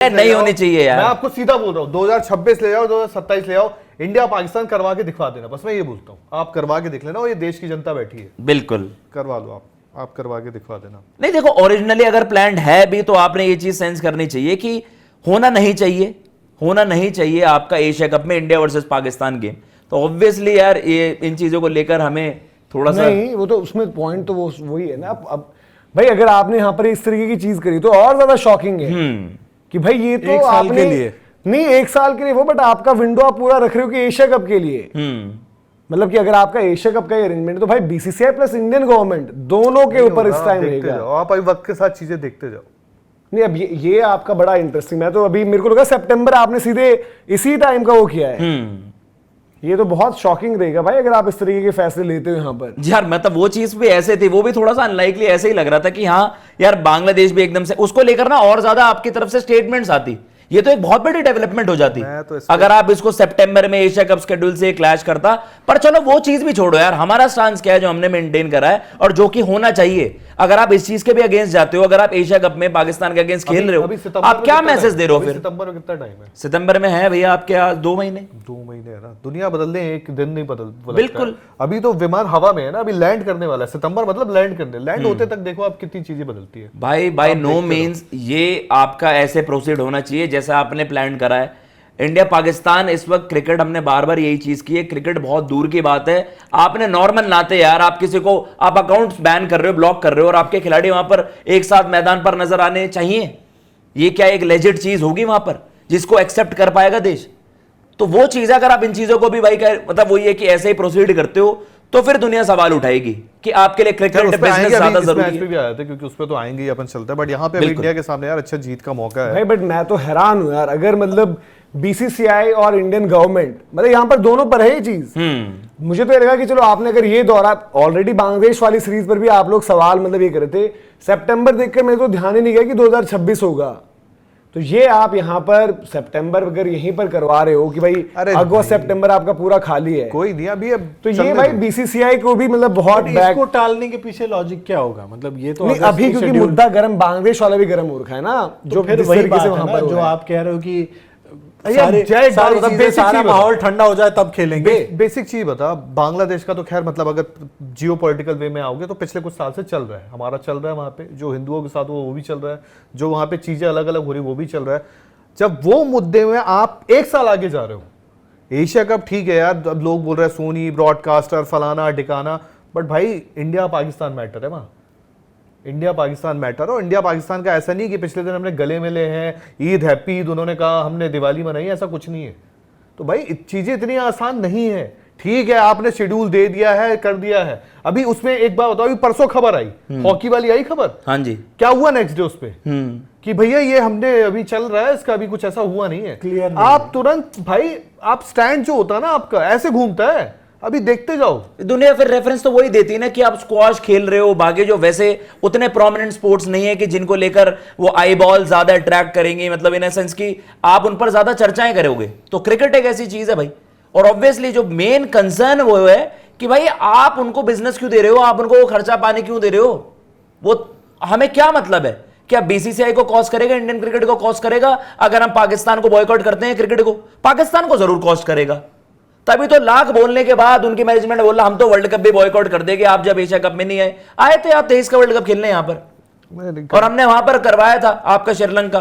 नहीं होनी चाहिए यार। मैं आपको सीधा बोल रहा हूँ, 2026 ले जाओ, 2027 ले आओ, इंडिया पाकिस्तान करवा के दिखवा देना, बस मैं ये बोलता हूँ। आप करवा के दिख लेना, और ये देश की जनता बैठी है, बिल्कुल करवा लो आप करवा के दिखवा देना। नहीं देखो, ओरिजिनली अगर प्लान है भी तो आपने ये चीज सेंस करनी चाहिए कि होना नहीं चाहिए आपका एशिया कप में इंडिया वर्सेस पाकिस्तान गेम। तो ऑब्वियसली यार ये इन चीजों को लेकर हमें थोड़ा सा नहीं, वो तो उसमें पॉइंट तो वो वही है ना। अब भाई अगर आपने यहाँ पर इस तरीके की चीज करी तो और ज्यादा शॉकिंग है कि भाई ये तो एक साल आपने के लिए नहीं, 1 साल के लिए वो, बट आपका विंडो आप पूरा रख रहे हो कि एशिया कप के लिए। मतलब कि अगर आपका एशिया कप का अरेंजमेंट है तो भाई बीसीसीआई प्लस इंडियन गवर्नमेंट दोनों के ऊपर इस टाइम रहेगा। आप अभी वक्त के साथ चीजें देखते जाओ। नहीं, अब ये आपका बड़ा इंटरेस्टिंग। मैं तो अभी मेरे को लगा सितंबर आपने सीधे इसी टाइम का वो किया है। ये तो बहुत शॉकिंग रहेगा भाई अगर आप इस तरीके के फैसले लेते हो यहाँ पर। यार मतलब वो चीज भी ऐसे थी, वो भी थोड़ा सा अनलाइकली ऐसे ही लग रहा था कि हाँ यार बांग्लादेश भी एकदम से उसको लेकर ना और ज्यादा आपकी तरफ से स्टेटमेंट्स आती, ये तो एक बहुत बड़ी डेवलपमेंट हो जाती अगर आप इसको सितंबर में एशिया कप शेड्यूल से क्लैश करता। पर चलो वो चीज भी छोड़ो यार, हमारा स्टांस क्या है जो हमने मेंटेन करा है और जो कि होना चाहिए। अगर आप इस चीज के भी अगेंस्ट जाते हो, अगर आप एशिया कप में पाकिस्तान के अगेंस्ट खेल रहे हो, आप क्या मैसेज दे रहे हो? फिर सितंबर में कितना टाइम है? सितंबर में है भैया आपके 2 महीने। 2 महीने है ना, दुनिया बदलने एक दिन नहीं बदल। बिल्कुल, अभी तो विमान हवा में है ना, अभी लैंड करने वाला है। सितंबर मतलब लैंड करने, लैंड होते तक देखो आप कितनी चीजें बदलती है भाई। बाय नो मीन्स ये आपका ऐसे प्रोसीड होना चाहिए जैसा आपने प्लान करा है। इंडिया पाकिस्तान इस वक्त क्रिकेट, हमने बार बार यही चीज की है, क्रिकेट बहुत दूर की बात है। आपने नॉर्मल नाते यार, आप किसी को आप अकाउंट्स बैन कर रहे हो, ब्लॉक कर रहे हो और आपके खिलाड़ी वहां पर एक साथ मैदान पर नजर आने चाहिए। ये क्या एक लेजिट चीज होगी वहां पर जिसको एक्सेप्ट कर पाएगा देश? तो वो चीज अगर आप इन चीजों को भी भाई मतलब वही है कि ऐसे ही प्रोसीड करते हो तो फिर दुनिया सवाल उठाएगी कि आपके लिए क्रिकेट बिजनेस ज्यादा जरूरी है। भी आया था क्योंकि उस पे तो आएंगे ही, अपन चलता है। बट यहाँ पे इंडिया के सामने यार अच्छा जीत का मौका है भाई। बट मैं तो हैरान हूं यार, अगर मतलब बीसीसीआई और इंडियन गवर्नमेंट, मतलब यहाँ पर दोनों पर है ये चीज। मुझे तो ये लगा कि चलो आपने अगर ये दौरा, ऑलरेडी बांग्लादेश वाली सीरीज पर भी आप लोग सवाल मतलब ये कर रहे थे, सितंबर देखकर मेरे तो ध्यान ही नहीं गया कि 2026 होगा। तो ये आप यहाँ पर सितंबर अगर यहीं पर करवा रहे हो कि भाई अगस्त सितंबर आपका पूरा खाली है, कोई नहीं अभी। अब तो ये भाई बीसीसीआई को भी मतलब बहुत इसको टालने के पीछे लॉजिक क्या होगा? मतलब ये तो नहीं, अभी क्योंकि मुद्दा गर्म, बांग्लादेश वाला भी गर्म हो रखा है ना, जो फिर वही बात है ना, जो आप कह रहे हो कि सारा माहौल ठंडा हो जाए तब खेलेंगे। बेसिक चीज बता, बांग्लादेश का तो खैर मतलब अगर जियो पॉलिटिकल वे में आओगे तो पिछले कुछ साल से चल रहा है, हमारा चल रहा है वहां पे, जो हिंदुओं के साथ वो भी चल रहा है, जो वहां पे चीजें अलग अलग हो रही वो भी चल रहा है। जब वो मुद्दे में आप 1 साल आगे जा रहे हो, एशिया कप ठीक है यार, अब लोग बोल रहे हैं सोनी ब्रॉडकास्टर फलाना ढिकाना, बट भाई इंडिया पाकिस्तान मैटर है वहां, इंडिया पाकिस्तान मैटर। और इंडिया पाकिस्तान का ऐसा नहीं कि पिछले दिन हमने गले मिले हैं, ईद हैप्पी ईद, उन्होंने कहा हमने दिवाली मनाई, ऐसा कुछ नहीं है। तो भाई चीजें इतनी आसान नहीं है। ठीक है आपने शेड्यूल दे दिया है, कर दिया है। अभी उसमें एक बात बताओ, अभी परसों खबर आई, हॉकी वाली आई खबर, हाँ जी, क्या हुआ नेक्स्ट डे उस पे कि भैया ये हमने अभी चल रहा है, इसका अभी कुछ ऐसा हुआ नहीं है। क्लियर आप तुरंत भाई, आप स्टैंड जो होता है ना आपका ऐसे घूमता है, अभी देखते जाओ। दुनिया फिर रेफरेंस तो वही देती है ना कि आप स्क्वाश खेल रहे हो, बाकी जो वैसे उतने प्रोमिनेंट स्पोर्ट्स नहीं है कि जिनको लेकर वो आई बॉल ज्यादा अट्रैक्ट करेंगे, मतलब इन सेंस कि आप उन पर ज्यादा चर्चाएं करोगे। तो क्रिकेट एक ऐसी चीज है भाई, और ऑब्वियसली जो मेन कंसर्न वो है कि भाई आप उनको बिजनेस क्यों दे रहे हो, आप उनको वो खर्चा पानी क्यों दे रहे हो? वो हमें क्या मतलब है? क्या बीसीसीआई को कॉस्ट करेगा, इंडियन क्रिकेट को कॉस्ट करेगा? अगर हम पाकिस्तान को बॉयकॉट करते हैं क्रिकेट को, पाकिस्तान को जरूर कॉस्ट करेगा। तभी तो लाख बोलने के बाद उनकी मैनेजमेंट बोला हम तो वर्ल्ड कप भी बॉयकॉट कर देंगे, आप जब एशिया कप में नहीं आए थे, आप 23 का वर्ल्ड कप खेलने यहां पर, और हमने वहां पर करवाया था आपका श्रीलंका।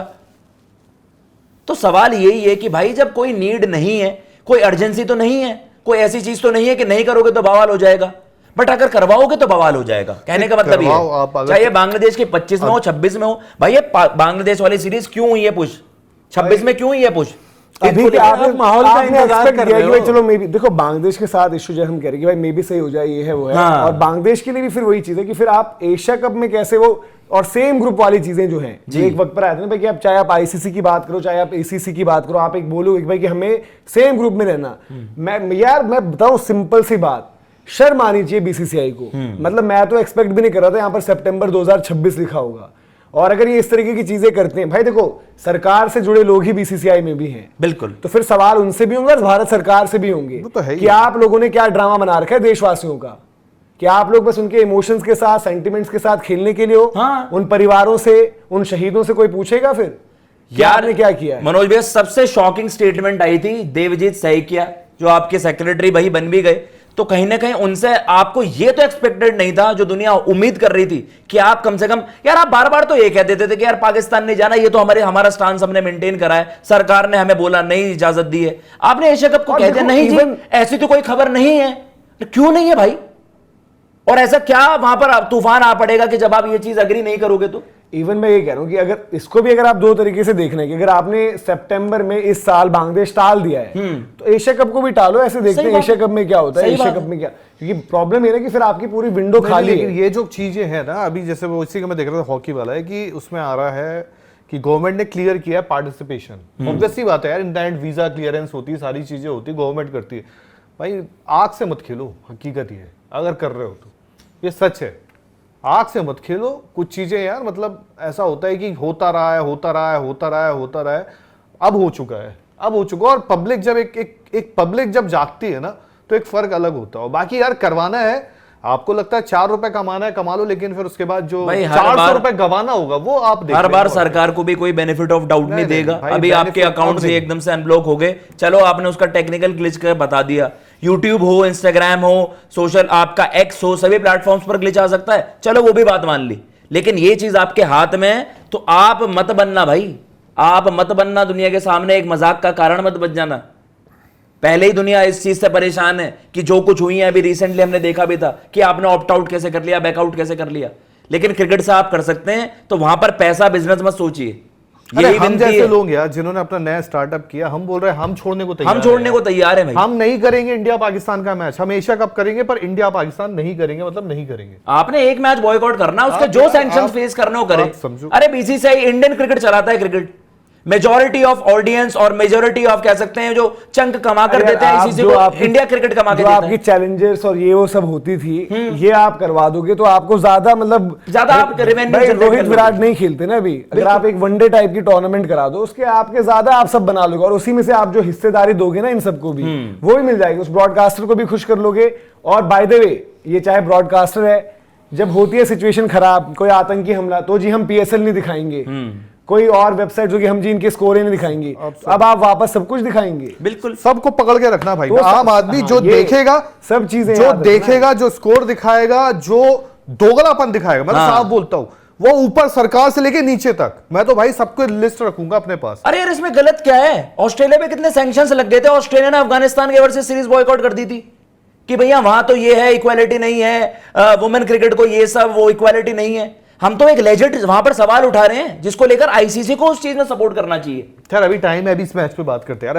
तो सवाल यही है कि भाई जब कोई नीड नहीं है, कोई अर्जेंसी तो नहीं है, कोई ऐसी चीज तो नहीं है कि नहीं करोगे तो बवाल हो जाएगा, बट अगर करवाओगे तो बवाल हो जाएगा। कहने का मतलब ये, चाहे बांग्लादेश के 25 में हो 26 में हो, भाई ये बांग्लादेश वाली सीरीज क्यों हुई है पुश, 26 में क्यों हुई है पुश? अभी आपने माहौल का इंतजार कर रहे हो कि चलो मे बी, देखो बांग्लादेश के साथ इशू जो हम कह रहे हैं कि भाई मे बी सही हो जाए, ये है वो है। हाँ। और बांग्लादेश के लिए भी फिर वही चीज है कि फिर आप एशिया कप में कैसे वो, और सेम ग्रुप वाली चीजें जो हैं जो एक वक्त पर आए थे ना भाई कि आप चाहे आप आईसीसी की बात करो, चाहे आप एसीसी की बात करो, आप एक बोलो एक भाई कि हमें सेम ग्रुप में रहना। मैं बताऊं सिंपल सी बात, शर्म आनी चाहिए बीसीसीआई को। मतलब मैं तो एक्सपेक्ट भी नहीं कर रहा था यहाँ पर सितंबर 2026 लिखा होगा। और अगर ये इस तरीके की चीजें करते हैं, भाई देखो सरकार से जुड़े लोग ही बीसीसीआई में भी हैं, बिल्कुल, तो फिर सवाल उनसे भी होंगे और भारत सरकार से भी होंगे तो है कि आप लोगों ने क्या ड्रामा बना रखा है देशवासियों का, कि आप लोग बस उनके इमोशंस के साथ, सेंटिमेंट्स के साथ खेलने के लिए हो। हाँ। उन परिवारों से, उन शहीदों से कोई पूछेगा फिर आपने क्या किया है? मनोज भैया, सबसे शॉकिंग स्टेटमेंट आई थी देवजीत सैकिया, जो आपके सेक्रेटरी भाई बन भी गए, तो कहीं ना कहीं उनसे आपको ये तो एक्सपेक्टेड नहीं था, जो दुनिया उम्मीद कर रही थी कि आप कम से कम, यार आप बार बार तो ये कह देते थे कि यार पाकिस्तान नहीं जाना, ये तो हमारा स्टांस हमने मेंटेन करा है, सरकार ने हमें बोला नहीं इजाजत दी है। आपने एशिया कप को कह दिया नहीं जी, ऐसी तो कोई खबर नहीं है। तो क्यों नहीं है भाई? और ऐसा क्या वहां पर तूफान आ पड़ेगा कि जब आप ये चीज अग्री नहीं करोगे तो? इवन मैं ये कह रहा हूं कि अगर इसको भी अगर आप दो तरीके से देखना है कि अगर आपने सितंबर में इस साल बांग्लादेश टाल दिया है तो एशिया कप को भी टालो, ऐसे देखते हैं एशिया कप में क्या होता है, एशिया कप में क्या, क्योंकि प्रॉब्लम ये ना कि फिर आपकी पूरी विंडो खाली है। ये जो चीजें हैं ना, अभी जैसे वो इसी का मैं देख रहा था हॉकी वाला है कि उसमें आ रहा है कि गवर्नमेंट ने क्लियर किया पार्टिसिपेशन। ऑब्वियसली बात है यार, इंटरनेट वीजा क्लियरेंस होती है, सारी चीजें होती है, गवर्नमेंट करती है। भाई आग से मत खेलो, हकीकत ये है अगर कर रहे हो तो, ये सच है, आग से मत खेलो। कुछ चीजें यार मतलब ऐसा होता है कि होता रहा है, अब हो चुका है। और पब्लिक जब एक पब्लिक जब जागती है ना, तो एक फर्क अलग होता है। बाकी यार करवाना है, आपको लगता है 4 रुपए कमाना है, कमा लो, लेकिन फिर उसके बाद जो 400 रुपए गवाना होगा वो आप हर बार सरकार को भी कोई बेनिफिट ऑफ डाउट नहीं देगा। अभी आपके अकाउंट से एकदम से अनब्लॉक हो गए, चलो आपने उसका टेक्निकल ग्लिच कर बता दिया। यूट्यूब हो, इंस्टाग्राम हो, सोशल आपका एक्स हो, सभी प्लेटफॉर्म्स पर ग्लिच आ सकता है, चलो वो भी बात मान ली, लेकिन ये चीज आपके हाथ में है, तो आप मत बनना भाई, आप मत बनना दुनिया के सामने एक मजाक का कारण मत बन जाना। पहले ही दुनिया इस चीज से परेशान है कि जो कुछ हुई है, अभी रिसेंटली हमने देखा भी था कि आपने ऑप्ट आउट कैसे कर लिया, बैकआउट कैसे कर लिया, लेकिन क्रिकेट से आप कर सकते हैं, तो वहां पर पैसा बिजनेस मत सोचिए। यही हम जैसे लोग यार जिन्होंने अपना नया स्टार्टअप किया, हम बोल रहे हैं हम छोड़ने को तैयार हैं भाई। हम नहीं करेंगे इंडिया पाकिस्तान का मैच, हम एशिया कप करेंगे पर इंडिया पाकिस्तान नहीं करेंगे, मतलब नहीं करेंगे। आपने एक मैच बॉयकॉट करना, उसके जो सैंक्शन फेस करने को करे। अरे बीसीसीआई इंडियन क्रिकेट चलाता है, क्रिकेट मेजॉरिटी ऑफ ऑडियंस और मेजॉरिटी ऑफ कह सकते हैं जो चंक कमा कर देते हैं इसी से को इंडिया क्रिकेट कमा के देता है। आपकी चैलेंजर्स और ये वो सब होती थी, ये आप करवा दोगे तो आपको ज्यादा मतलब ज्यादा आप रेवेन्यू। रोहित विराट नहीं खेलते ना अभी, अगर आप एक वनडे टाइप की टूर्नामेंट करा दो, उसके आपके ज्यादा आप सब बना लोगे, और उसी में से आप जो हिस्सेदारी दोगे ना इन सबको भी, वो भी मिल जाएगी, उस ब्रॉडकास्टर को भी खुश कर लोगे। और बाय द वे, ये चाहे ब्रॉडकास्टर है, जब होती है सिचुएशन खराब, कोई आतंकी हमला, तो जी हम पीएसएल नहीं दिखाएंगे, कोई और वेबसाइट जो कि हम जी इनके स्कोर नहीं दिखाएंगे, अब आप वापस सब कुछ दिखाएंगे। बिल्कुल, सबको पकड़ के रखना भाई। तो आम आदमी जो देखेगा, सब चीजें जो देखेगा, जो स्कोर दिखाएगा, जो दोगलापन दिखाएगा, मैं तो साफ बोलता हूं, वो ऊपर सरकार से लेके नीचे तक, मैं तो भाई सबको लिस्ट रखूंगा अपने पास। अरे यार इसमें गलत क्या है? ऑस्ट्रेलिया पे कितने सैंक्शंस लग गए थे, ऑस्ट्रेलिया ने अफगानिस्तान के वर्सेस सीरीज बॉयकॉट कर दी थी कि भैया वहां तो ये है, इक्वालिटी नहीं है, वुमेन क्रिकेट को ये सब, वो इक्वालिटी नहीं है। हम तो एक लेजेंड वहां पर सवाल उठा रहे हैं जिसको लेकर आईसीसी को उस चीज में सपोर्ट करना चाहिए। खैर अभी टाइम है, अभी इस मैच पे बात करते हैं यार।